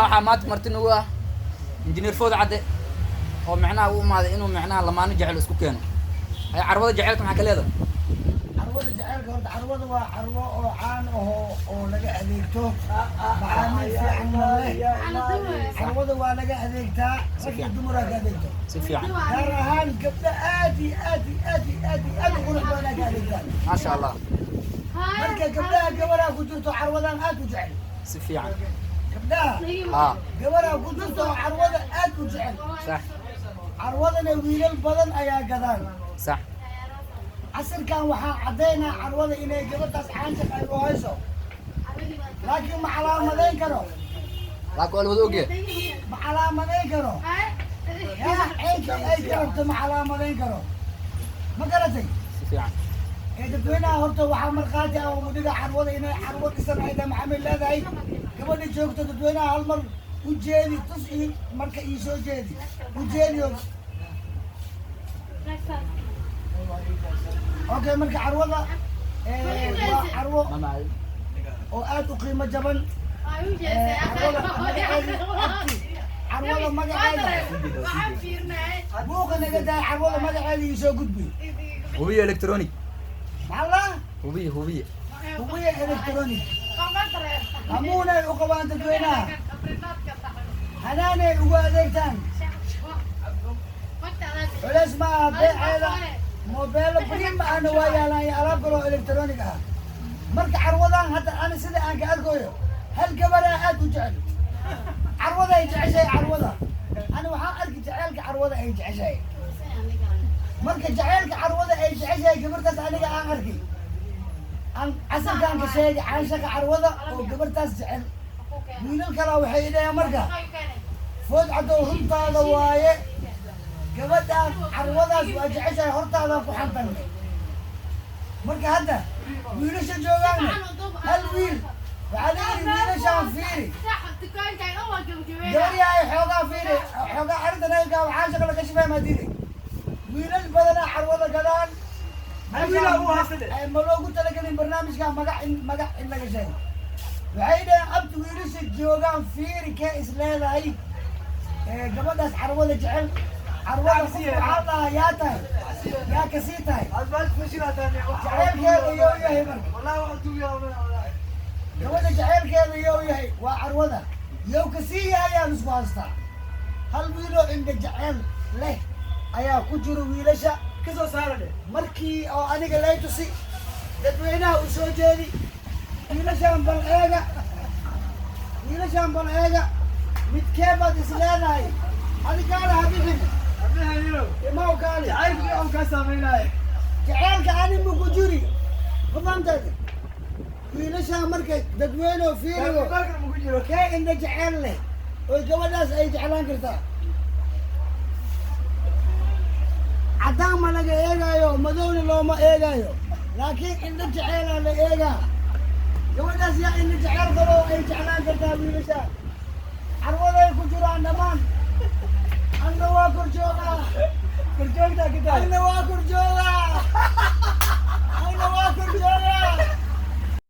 حمات مرتين هو انجنير فوز عدي oo macnaha uu maaday inuu macnaha lamaano jecel isku keeno ay carwada jecelka maxaa kaleeda carwada jecelka horta carwada waa carwo oo caan oo laga adeegto macaamiil fiican leh carwada waa laga adeegtaa rag iyo dumar ka adeegto si fiican gaar ahaan gabdha aad u qurux badan ka adeegtaan ma sha Allah marka gabdhaha gabadha ku jirto carwadan aad u jecel si fiican gabdhaha gabadha ku jirto carwada aad u jecel صح carwadana wiilal badan ayaa gadaan صح casirkan waxaa caddaynaa carwada inay gabadhaas caanshaq ay u hayso laakiin ma calaamadayn karo laakiin wada ogye ma calaamadayn karo yaa ceelkii ay garabto ma calaamadayn karo ma garatay si fiican dadweynaha horta waxaa markhaati ah oo mudiga carwada inay carwo dhisan ayda macaamiil leedahay gabadha joogto dadweynaha hal mar u jeedi tus ii marka ii soo jeedi u jeediyo okay marka carwada waa carwo oo aad u qiimo jaban carwada magaceeda buuqa naga daay carwada magaceeda ii soo gudbi hubiye electronic maxaa hubiye hubiye electronic hamuunay u qabaan dadweynaha hanaanay ugu adeegtaan culeys maaha beeceeda mobeelo brim ahna waa yaalaan iyo alaab kaloo electronic ah marka carwadan hadda ani sida aan ka arkayo hal gabadaa aad u jecel carwada ay jeceshahay carwada ani waxaan arki jaceylka carwada ay jeceshahay marka jaceylka carwada ay jeceshahay gabartaas aniga aan arki aan casirkaan ka sheegay caanshaqa carwada oo gabartaas jecel wiilal kalaa waxay idhaheen marka food caddow runtaada waaye gabadhaan carwadaas waa jeceshahay hortaada ku xantan marka hadda wiilasha joogaana hal wiil waxaa leeyihi wiilashaan fiiri gabaryahay xoogaa fiiri xoogaa arrintan aygaa waxaa shaqala ka shifay maadiri wiilal badanaa carwada gadaan ma loogu talagelin barnaamijka magac in laga sheego waxay dhaheen abti wiilasha joogaan fiiri kee is leedahay gabadhaas carwada jecel carwada waxaa lahaa yaa tahay yaa kasii tahay jaceylkeeda iyou yahay marka gabadha jaceylkeeda iyou yahay waa carwada yow kasii yahay ayaan isku haystaa hal wiiloo indha jecel leh ayaa ku jiro wiilasha kasoo saarane markii oo aniga lay tusi dadweynaha u soo jeedi wiilashaan bal eega midkee baad is leedahay adigaana habixin imaw kaali jaceylka ani maku jiri mafahamteeda wiilashaan markay dadweyneoo fiirigo kee indha jecel leh oo gabadhaas ay jeclaan kartaa caddaan ma laga eegaayo madowna looma eegaayo laakiin indha jeceelaa la eegaa gabadhaas yaa indha jecel kaloo ay jeclaan kartaa wiilashaan carwaday ku jiraan dhammaan anna waa kor joogaa anna waa kor joogaa